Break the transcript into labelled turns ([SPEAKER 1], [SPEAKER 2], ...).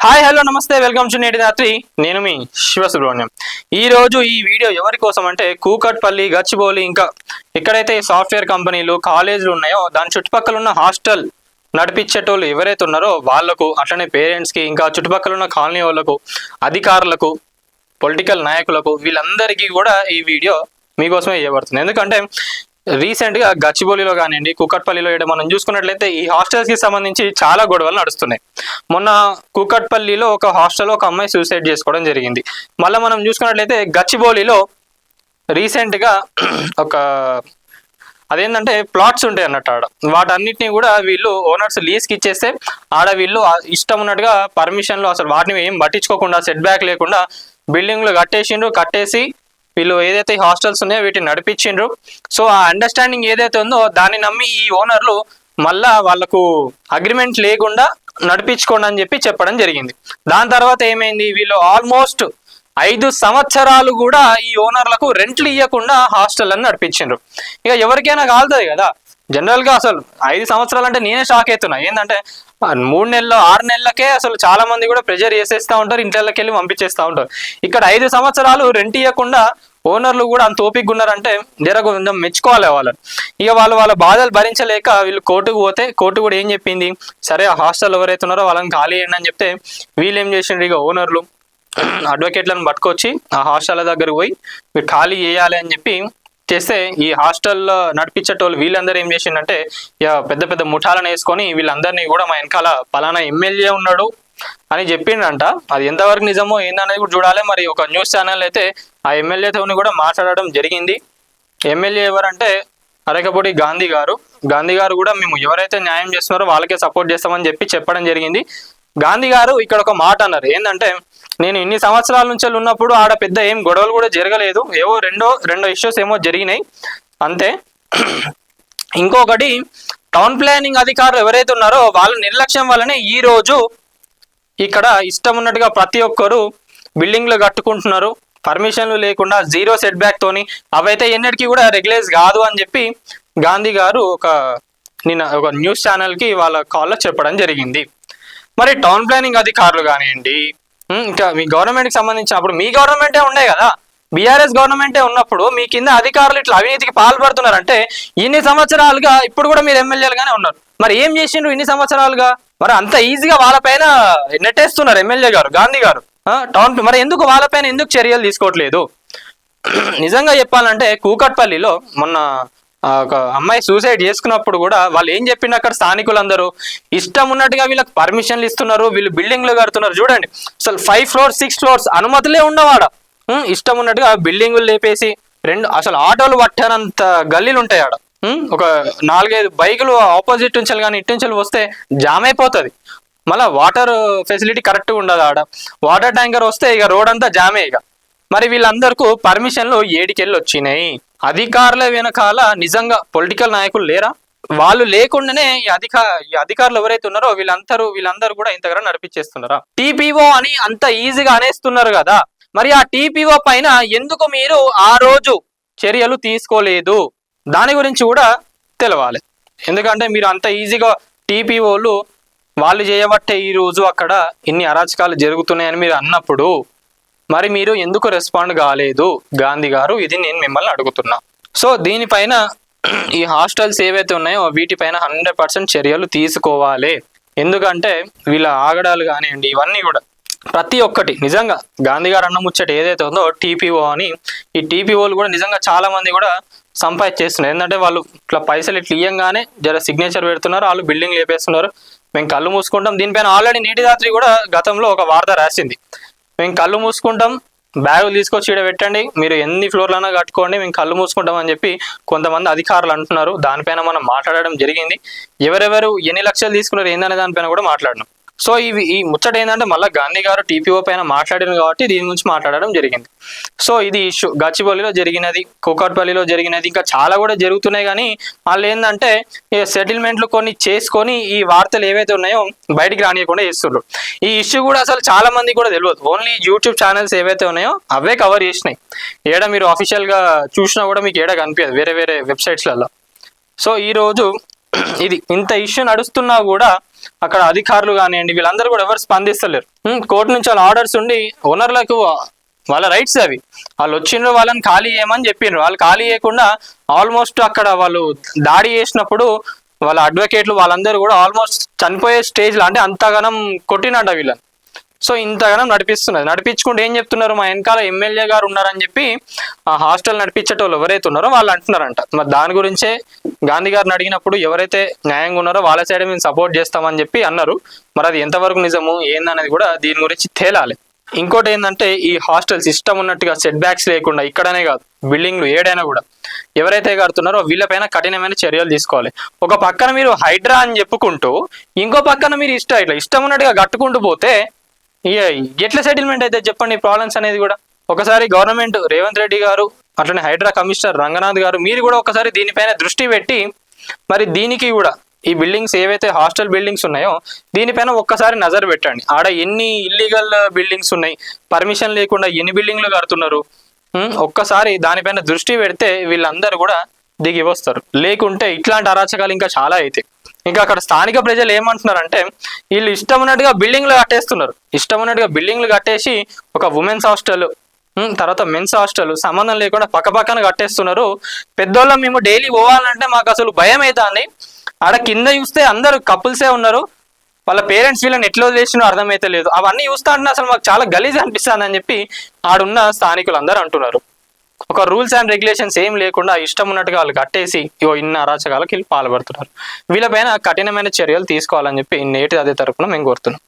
[SPEAKER 1] Hi hello నమస్తే welcome to నేటి రాత్రి. నేను మీ శివసుబ్రహ్మణ్యం. ఈ రోజు ఈ వీడియో ఎవరి కోసం అంటే కూకట్పల్లి, గచ్చిబౌలి ఇంకా ఎక్కడైతే సాఫ్ట్వేర్ కంపెనీలు, కాలేజీలు ఉన్నాయో దాని చుట్టుపక్కల ఉన్న హాస్టల్ నడిపించేటోళ్ళు ఎవరైతే ఉన్నారో వాళ్లకు, అట్లనే పేరెంట్స్కి, ఇంకా చుట్టుపక్కల ఉన్న కాలనీ వాళ్ళకు, అధికారులకు, పొలిటికల్ నాయకులకు, వీళ్ళందరికీ కూడా ఈ వీడియో మీకోసమే చేయబడుతుంది. ఎందుకంటే రీసెంట్గా గచ్చిబౌలిలో కానివ్వండి, కూకట్పల్లిలో మనం చూసుకున్నట్లయితే ఈ హాస్టల్స్కి సంబంధించి చాలా గొడవలు నడుస్తున్నాయి. మొన్న కూకట్పల్లిలో ఒక హాస్టల్లో ఒక అమ్మాయి సూసైడ్ చేసుకోవడం జరిగింది. మళ్ళీ మనం చూసుకున్నట్లయితే గచ్చిబౌలిలో రీసెంట్గా ఒక అదేంటంటే ప్లాట్స్ ఉంటాయి అన్నట్టు ఆడ, వాటన్నిటిని కూడా వీళ్ళు ఓనర్స్ లీజ్కి ఇచ్చేస్తే ఆడ వీళ్ళు ఇష్టం ఉన్నట్టుగా పర్మిషన్లు అసలు వాటిని ఏం పట్టించుకోకుండా, సెట్ బ్యాక్ లేకుండా బిల్డింగ్లు కట్టేసి వీళ్ళు ఏదైతే హాస్టల్స్ ఉన్నాయో వీటిని నడిపించిండ్రు. సో ఆ అండర్స్టాండింగ్ ఏదైతే ఉందో దాన్ని నమ్మి ఈ ఓనర్లు మళ్ళా వాళ్ళకు అగ్రిమెంట్ లేకుండా నడిపించుకోండి అని చెప్పడం జరిగింది. దాని తర్వాత ఏమైంది, వీళ్ళు ఆల్మోస్ట్ 5 సంవత్సరాలు కూడా ఈ ఓనర్లకు రెంట్లు ఇవ్వకుండా హాస్టల్ అని నడిపించిండ్రు. ఇక ఎవరికైనా కాలుతుంది కదా జనరల్గా. అసలు 5 సంవత్సరాలు అంటే నేనే షాక్ అవుతున్నా. ఏంటంటే 3 నెలలు 6 నెలలకే అసలు చాలా మంది కూడా ప్రెజర్ చేసేస్తూ ఉంటారు, ఇంట్లోకి వెళ్ళి పంపించేస్తూ ఉంటారు. ఇక్కడ 5 సంవత్సరాలు రెంట్ ఇవ్వకుండా ఓనర్లు కూడా అంత ఓపికగా ఉన్నారంటే కొంచెం మెచ్చుకోవాలి వాళ్ళని. ఇక వాళ్ళ బాధలు భరించలేక వీళ్ళు కోర్టుకు పోతే కోర్టు కూడా ఏం చెప్పింది, సరే ఆ హాస్టల్ ఎవరైతే ఉన్నారో వాళ్ళని ఖాళీ చేయండి అని చెప్తే వీళ్ళు ఏం చేసిండ్రు, ఇక ఓనర్లు అడ్వకేట్లను పట్టుకొచ్చి ఆ హాస్టల్ దగ్గరకు పోయి మీరు ఖాళీ చేయాలి అని చెప్పి చేస్తే ఈ హాస్టల్లో నడిపించేటోళ్ళు వీళ్ళందరూ ఏం చేసిండంటే ఇక పెద్ద పెద్ద ముఠాలను వేసుకొని వీళ్ళందరినీ కూడా మా వెనకాల పలానా ఎమ్మెల్యే ఉన్నాడు అని చెప్పిండంట. అది ఎంతవరకు నిజమో ఏందనేది కూడా చూడాలి. మరి ఒక న్యూస్ ఛానల్ అయితే ఆ ఎమ్మెల్యేతో కూడా మాట్లాడడం జరిగింది. ఎమ్మెల్యే ఎవరంటే అరకపూడి గాంధీ గారు కూడా మేము ఎవరైతే న్యాయం చేస్తున్నారో వాళ్ళకే సపోర్ట్ చేస్తామని చెప్పడం జరిగింది. గాంధీ గారు ఇక్కడ ఒక మాట అన్నారు, ఏంటంటే నేను ఇన్ని సంవత్సరాల నుంచి ఉన్నప్పుడు ఆడ పెద్ద ఏం గొడవలు కూడా జరగలేదు, ఏవో రెండో ఇష్యూస్ ఏమో జరిగినాయి అంతే. ఇంకొకటి టౌన్ ప్లానింగ్ అధికారులు ఎవరైతే ఉన్నారో వాళ్ళ నిర్లక్ష్యం వల్లనే ఈ రోజు ఇక్కడ ఇష్టం ఉన్నట్టుగా ప్రతి ఒక్కరు బిల్డింగ్లు కట్టుకుంటున్నారు, పర్మిషన్లు లేకుండా, జీరో సెట్ బ్యాక్ తోని. అవైతే ఎన్నటికీ కూడా రెగ్యులైజ్ కాదు అని చెప్పి గాంధీ గారు నిన్న ఒక న్యూస్ ఛానల్కి వాళ్ళ కాల్లో చెప్పడం జరిగింది. మరి టౌన్ ప్లానింగ్ అధికారులు కానివ్వండి, ఇంకా మీ గవర్నమెంట్కి సంబంధించిన అప్పుడు మీ గవర్నమెంటే ఉండే కదా, బీఆర్ఎస్ గవర్నమెంటే ఉన్నప్పుడు మీ కింద అధికారులు ఇట్లా అవినీతికి పాల్పడుతున్నారంటే ఇన్ని సంవత్సరాలుగా ఇప్పుడు కూడా మీరు ఎమ్మెల్యేలుగానే ఉన్నారు. మరి ఏం చేసిండ్రు ఇన్ని సంవత్సరాలుగా? మరి అంత ఈజీగా వాళ్ళపైన నెట్టేస్తున్నారు ఎమ్మెల్యే గారు, గాంధీ గారు టౌన్. మరి ఎందుకు వాళ్ళపైన ఎందుకు చర్యలు తీసుకోవట్లేదు? నిజంగా చెప్పాలంటే కూకట్పల్లిలో మొన్న ఒక అమ్మాయి సూసైడ్ చేసుకున్నప్పుడు కూడా వాళ్ళు ఏం చెప్పిండు, అక్కడ స్థానికులందరూ ఇష్టం ఉన్నట్టుగా వీళ్ళకి పర్మిషన్లు ఇస్తున్నారు, వీళ్ళు బిల్డింగ్లు కడుతున్నారు. చూడండి అసలు 5 floors 6 floors అనుమతులే ఉండవాడ. ఇష్టం ఉన్నట్టుగా బిల్డింగులు లేపేసి అసలు ఆటోలు పట్టానంత గల్లీలు ఉంటాయి ఆడ. ఒక 4-5 బైకులు ఆపోజిట్ నుంచి కానీ ఇటు నుంచి వస్తే జామ్ అయిపోతుంది. మళ్ళీ వాటర్ ఫెసిలిటీ కరెక్ట్గా ఉండదు ఆడ. వాటర్ ట్యాంకర్ వస్తే ఇక రోడ్ అంతా జామే. ఇక మరి వీళ్ళందరికీ పర్మిషన్లు ఏడికెళ్ళి వచ్చినాయి? అధికారుల వెనకాల నిజంగా పొలిటికల్ నాయకులు లేరా? వాళ్ళు లేకుండానే ఈ అధికారులు ఎవరైతే ఉన్నారో వీళ్ళందరూ కూడా ఇంతగా నడిపించేస్తున్నారా? టీపీఓ అని అంత ఈజీగా అనేస్తున్నారు కదా, మరి ఆ టీపీఓ పైన ఎందుకు మీరు ఆ రోజు చర్యలు తీసుకోలేదు? దాని గురించి కూడా తెలవాలి. ఎందుకంటే మీరు అంత ఈజీగా టీపీఓలు వాళ్ళు చేయబట్టే ఈ రోజు అక్కడ ఇన్ని అరాచకాలు జరుగుతున్నాయని మీరు అన్నప్పుడు మరి మీరు ఎందుకు రెస్పాండ్ కాలేదు గాంధీ గారు? ఇది నేను మిమ్మల్ని అడుగుతున్నా. సో దీనిపైన ఈ హాస్టల్స్ ఏవైతే ఉన్నాయో వీటిపైన 100% చర్యలు తీసుకోవాలి. ఎందుకంటే వీళ్ళ ఆగడాలు కానివ్వండి, ఇవన్నీ కూడా ప్రతి ఒక్కటి నిజంగా గాంధీ గారు అన్న ముచ్చట ఏదైతే ఉందో టీపీఓ అని, ఈ టీపీఓలు కూడా నిజంగా చాలా మంది కూడా సంపాదించేస్తున్నారు. ఏంటంటే వాళ్ళు ఇట్లా పైసలు ఇట్లా ఇయ్యంగానే సిగ్నేచర్ పెడుతున్నారు, వాళ్ళు బిల్డింగ్ లేపేస్తున్నారు, మేము కళ్ళు మూసుకుంటాం. దీనిపైన ఆల్రెడీ నేటి రాత్రి కూడా గతంలో ఒక వార్త రాసింది, మేము కళ్ళు మూసుకుంటాం, బ్యాగులు తీసుకొచ్చి ఇక్కడ పెట్టండి, మీరు ఎన్ని ఫ్లోర్లైనా కట్టుకోండి, మేము కళ్ళు మూసుకుంటాం అని చెప్పి కొంతమంది అధికారులు అంటున్నారు. దానిపైన మనం మాట్లాడడం జరిగింది. ఎవరెవరు ఎన్ని లక్షలు తీసుకున్నారు ఏందనే దానిపైన కూడా మాట్లాడినాం. సో ఈ ముచ్చట ఏంటంటే మళ్ళీ గాంధీ గారు టీపీఓ పైన మాట్లాడిన కాబట్టి దీని గురించి మాట్లాడడం జరిగింది. సో ఇది ఇష్యూ గచ్చిబౌలిలో జరిగినది, కూకట్పల్లిలో జరిగినది, ఇంకా చాలా కూడా జరుగుతున్నాయి. కానీ వాళ్ళు ఏంటంటే సెటిల్మెంట్లు కొన్ని చేసుకొని ఈ వార్తలు ఏవైతే ఉన్నాయో బయటికి రానియకుండా చేస్తున్నారు. ఈ ఇష్యూ కూడా అసలు చాలా మంది కూడా తెలియదు. ఓన్లీ యూట్యూబ్ ఛానల్స్ ఏవైతే ఉన్నాయో అవే కవర్ చేసినాయి. ఏడ మీరు అఫీషియల్గా చూసినా కూడా మీకు ఏడ కనిపించదు వేరే వెబ్సైట్స్లలో. సో ఈరోజు ఇది ఇంత ఇష్యూ నడుస్తున్నా కూడా అక్కడ అధికారులు కానివ్వండి వీళ్ళందరూ కూడా ఎవరు స్పందిస్తలేరు. కోర్టు నుంచి వాళ్ళ ఆర్డర్స్ ఉండి ఓనర్లకు వాళ్ళ రైట్స్ అవి, వాళ్ళు వచ్చిండ్రు వాళ్ళని ఖాళీ చేయమని చెప్పిండ్రు, వాళ్ళు ఖాళీ చేయకుండా ఆల్మోస్ట్ అక్కడ వాళ్ళు దాడి చేసినప్పుడు వాళ్ళ అడ్వకేట్లు వాళ్ళందరూ కూడా ఆల్మోస్ట్ చనిపోయే స్టేజ్లో, అంటే అంతగానం కొట్టినట్ట వీళ్ళని. సో ఇంతగానం నడిపించుకుంటే ఏం చెప్తున్నారు, మా వెనకాల ఎమ్మెల్యే గారు ఉన్నారని చెప్పి ఆ హాస్టల్ నడిపించేటోళ్ళు ఎవరైతే ఉన్నారో వాళ్ళు అంటున్నారంట. మరి దాని గురించే గాంధీ గారిని అడిగినప్పుడు ఎవరైతే న్యాయంగా ఉన్నారో వాళ్ళ సైడ్ మేము సపోర్ట్ చేస్తామని చెప్పి అన్నారు. మరి అది ఎంతవరకు నిజము ఏందనేది కూడా దీని గురించి తేలాలి. ఇంకోటి ఏంటంటే ఈ హాస్టల్ సిస్టమ్ ఉన్నట్టుగా సెట్ బ్యాక్స్ లేకుండా ఇక్కడనే కాదు బిల్డింగ్లు ఏడైనా కూడా ఎవరైతే కడుతున్నారో వీళ్ళపైన కఠినమైన చర్యలు తీసుకోవాలి. ఒక పక్కన మీరు హైడ్రా అని చెప్పుకుంటూ ఇంకో పక్కన మీరు ఇష్టం ఉన్నట్టుగా కట్టుకుంటూ పోతే ఎట్లా సెటిల్మెంట్ అయితే చెప్పండి ప్రాబ్లమ్స్ అనేది కూడా. ఒకసారి గవర్నమెంట్ రేవంత్ రెడ్డి గారు అట్లనే హైడ్రా కమిషనర్ రంగనాథ్ గారు మీరు కూడా ఒకసారి దీనిపైన దృష్టి పెట్టి మరి దీనికి కూడా ఈ బిల్డింగ్స్ ఏవైతే హాస్టల్ బిల్డింగ్స్ ఉన్నాయో దీనిపైన ఒక్కసారి నజర్ పెట్టండి. ఆడ ఎన్ని ఇల్లీగల్ బిల్డింగ్స్ ఉన్నాయి, పర్మిషన్ లేకుండా ఎన్ని బిల్డింగ్లు కడుతున్నారు, ఒక్కసారి దానిపైన దృష్టి పెడితే వీళ్ళందరూ కూడా దిగి వస్తారు. లేకుంటే ఇట్లాంటి అరాచకాలు ఇంకా చాలా అవుతాయి. ఇంకా అక్కడ స్థానిక ప్రజలు ఏమంటున్నారంటే వీళ్ళు ఇష్టం ఉన్నట్టుగా బిల్డింగ్లు కట్టేస్తున్నారు, ఇష్టం ఉన్నట్టుగా బిల్డింగ్లు కట్టేసి ఒక ఉమెన్స్ హాస్టల్ తర్వాత మెన్స్ హాస్టల్ సంబంధం లేకుండా పక్కపక్కన కట్టేస్తున్నారు. పెద్దోళ్ళం మేము డైలీ పోవాలంటే మాకు అసలు భయం అవుతుంది. ఆడ కింద చూస్తే అందరూ కపుల్సే ఉన్నారు, వాళ్ళ పేరెంట్స్ వీళ్ళని ఎట్లా వదిలేసినో అర్థమైతే లేదు. అవన్నీ చూస్తా అంటే అసలు మాకు చాలా గలీజ్ అనిపిస్తుంది అని చెప్పి ఆడున్న స్థానికులు అందరూ అంటున్నారు. ఒక రూల్స్ అండ్ రెగ్యులేషన్స్ ఏం లేకుండా ఇష్టం ఉన్నట్టుగా వాళ్ళు కట్టేసి ఇన్న అరాచకాలకు వీళ్ళు పాల్పడుతున్నారు. వీళ్ళపైన కఠినమైన చర్యలు తీసుకోవాలని చెప్పి నేటి అదే తరపున మేము కోరుతున్నాం.